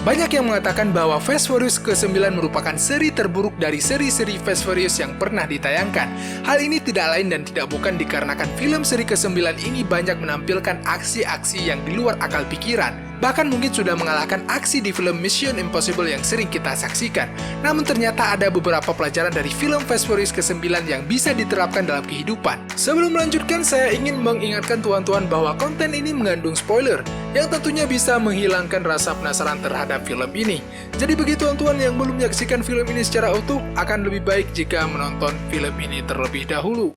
Banyak yang mengatakan bahwa Fast Furious ke-9 merupakan seri terburuk dari seri-seri Fast Furious yang pernah ditayangkan. Hal ini tidak lain dan tidak bukan dikarenakan film seri ke-9 ini banyak menampilkan aksi-aksi yang di luar akal pikiran. Bahkan mungkin sudah mengalahkan aksi di film Mission Impossible yang sering kita saksikan. Namun ternyata ada beberapa pelajaran dari film Fast Furious ke-9 yang bisa diterapkan dalam kehidupan. Sebelum melanjutkan, saya ingin mengingatkan tuan-tuan bahwa konten ini mengandung spoiler, yang tentunya bisa menghilangkan rasa penasaran terhadap film ini. Jadi bagi tuan-tuan yang belum menyaksikan film ini secara utuh, akan lebih baik jika menonton film ini terlebih dahulu.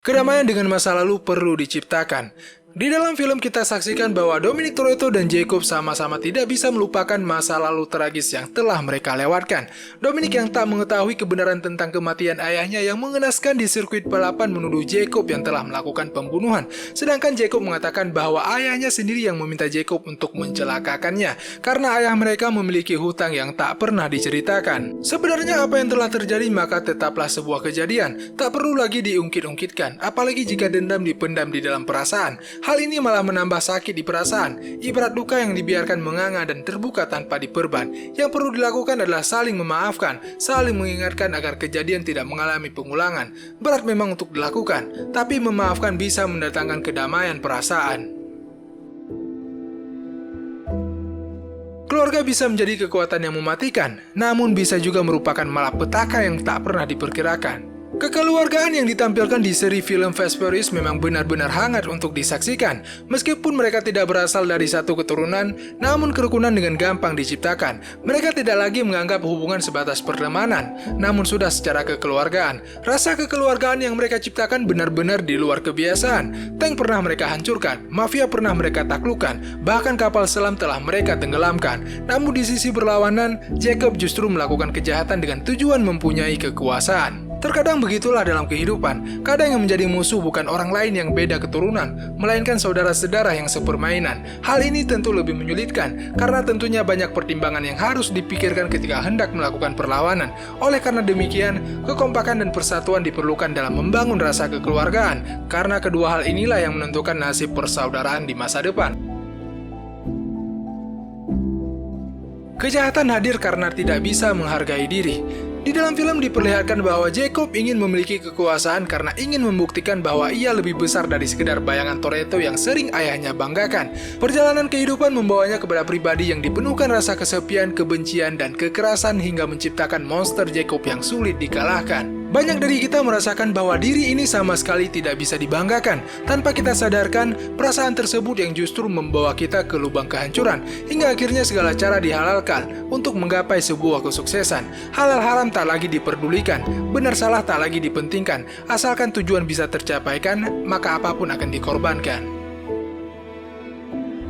Kedamaian dengan masa lalu perlu diciptakan. Di dalam film kita saksikan bahwa Dominic Toretto dan Jacob sama-sama tidak bisa melupakan masa lalu tragis yang telah mereka lewatkan. Dominic yang tak mengetahui kebenaran tentang kematian ayahnya yang mengenaskan di sirkuit balapan menuduh Jacob yang telah melakukan pembunuhan. Sedangkan Jacob mengatakan bahwa ayahnya sendiri yang meminta Jacob untuk mencelakakannya karena ayah mereka memiliki hutang yang tak pernah diceritakan. Sebenarnya apa yang telah terjadi maka tetaplah sebuah kejadian, tak perlu lagi diungkit-ungkitkan, apalagi jika dendam dipendam di dalam perasaan. Hal ini malah menambah sakit di perasaan, ibarat luka yang dibiarkan menganga dan terbuka tanpa diperban. Yang perlu dilakukan adalah saling memaafkan, saling mengingatkan agar kejadian tidak mengalami pengulangan. Berat memang untuk dilakukan, tapi memaafkan bisa mendatangkan kedamaian perasaan. Keluarga bisa menjadi kekuatan yang mematikan, namun bisa juga merupakan malapetaka yang tak pernah diperkirakan. Kekeluargaan yang ditampilkan di seri film Fast Furious memang benar-benar hangat untuk disaksikan. Meskipun mereka tidak berasal dari satu keturunan, namun kerukunan dengan gampang diciptakan. Mereka tidak lagi menganggap hubungan sebatas pertemanan, namun sudah secara kekeluargaan. Rasa kekeluargaan yang mereka ciptakan benar-benar di luar kebiasaan. Tank pernah mereka hancurkan, mafia pernah mereka taklukkan, bahkan kapal selam telah mereka tenggelamkan. Namun di sisi berlawanan, Jacob justru melakukan kejahatan dengan tujuan mempunyai kekuasaan. Terkadang begitulah dalam kehidupan, kadang yang menjadi musuh bukan orang lain yang beda keturunan, melainkan saudara-saudara yang sepermainan. Hal ini tentu lebih menyulitkan, karena tentunya banyak pertimbangan yang harus dipikirkan ketika hendak melakukan perlawanan. Oleh karena demikian, kekompakan dan persatuan diperlukan dalam membangun rasa kekeluargaan, karena kedua hal inilah yang menentukan nasib persaudaraan di masa depan. Kejahatan hadir karena tidak bisa menghargai diri. Di dalam film diperlihatkan bahwa Jacob ingin memiliki kekuasaan karena ingin membuktikan bahwa ia lebih besar dari sekedar bayangan Toretto yang sering ayahnya banggakan. Perjalanan kehidupan membawanya kepada pribadi yang dipenuhkan rasa kesepian, kebencian, dan kekerasan hingga menciptakan monster Jacob yang sulit dikalahkan. Banyak dari kita merasakan bahwa diri ini sama sekali tidak bisa dibanggakan. Tanpa kita sadarkan, perasaan tersebut yang justru membawa kita ke lubang kehancuran, hingga akhirnya segala cara dihalalkan untuk menggapai sebuah kesuksesan. Halal haram tak lagi diperdulikan, benar salah tak lagi dipentingkan. Asalkan tujuan bisa tercapaikan, maka apapun akan dikorbankan.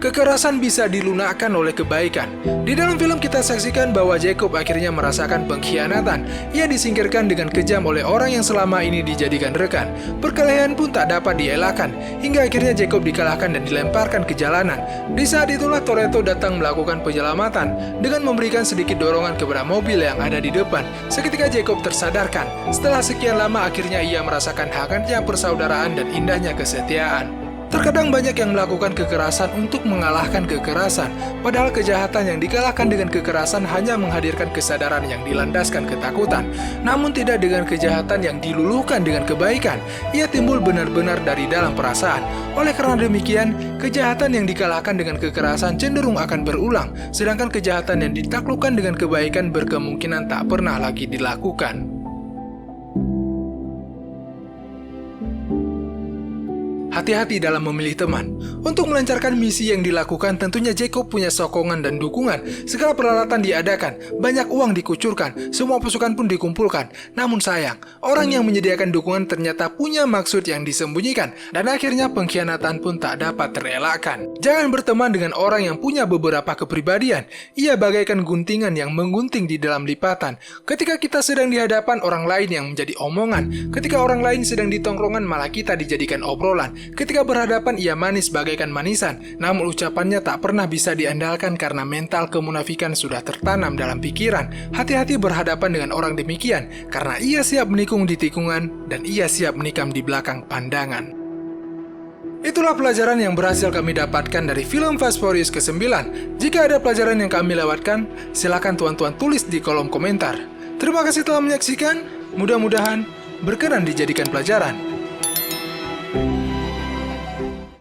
Kekerasan bisa dilunakkan oleh kebaikan. Di dalam film kita saksikan bahwa Jacob akhirnya merasakan pengkhianatan. Ia disingkirkan dengan kejam oleh orang yang selama ini dijadikan rekan. Perkelahian pun tak dapat dielakkan, hingga akhirnya Jacob dikalahkan dan dilemparkan ke jalanan. Di saat itulah Toretto datang melakukan penyelamatan dengan memberikan sedikit dorongan kepada mobil yang ada di depan. Seketika Jacob tersadarkan. Setelah sekian lama akhirnya ia merasakan hangatnya persaudaraan dan indahnya kesetiaan. Terkadang banyak yang melakukan kekerasan untuk mengalahkan kekerasan, padahal kejahatan yang dikalahkan dengan kekerasan hanya menghadirkan kesadaran yang dilandaskan ketakutan, namun tidak dengan kejahatan yang diluluhkan dengan kebaikan. Ia timbul benar-benar dari dalam perasaan. Oleh karena demikian, kejahatan yang dikalahkan dengan kekerasan cenderung akan berulang, sedangkan kejahatan yang ditaklukkan dengan kebaikan berkemungkinan tak pernah lagi dilakukan. Hati-hati dalam memilih teman. Untuk melancarkan misi yang dilakukan, tentunya Jacob punya sokongan dan dukungan. Segala peralatan diadakan, banyak uang dikucurkan, semua pasukan pun dikumpulkan. Namun sayang, orang yang menyediakan dukungan ternyata punya maksud yang disembunyikan, dan akhirnya pengkhianatan pun tak dapat terelakkan. Jangan berteman dengan orang yang punya beberapa kepribadian. Ia bagaikan guntingan yang menggunting di dalam lipatan. Ketika kita sedang di hadapan orang lain yang menjadi omongan, ketika orang lain sedang di tongkrongan malah kita dijadikan obrolan. Ketika berhadapan ia manis bagaikan manisan, namun ucapannya tak pernah bisa diandalkan karena mental kemunafikan sudah tertanam dalam pikiran. Hati-hati berhadapan dengan orang demikian, karena ia siap menikung di tikungan dan ia siap menikam di belakang pandangan. Itulah pelajaran yang berhasil kami dapatkan dari film Fast Furious ke-9. Jika ada pelajaran yang kami lewatkan, silakan tuan-tuan tulis di kolom komentar. Terima kasih telah menyaksikan, mudah-mudahan berkenan dijadikan pelajaran.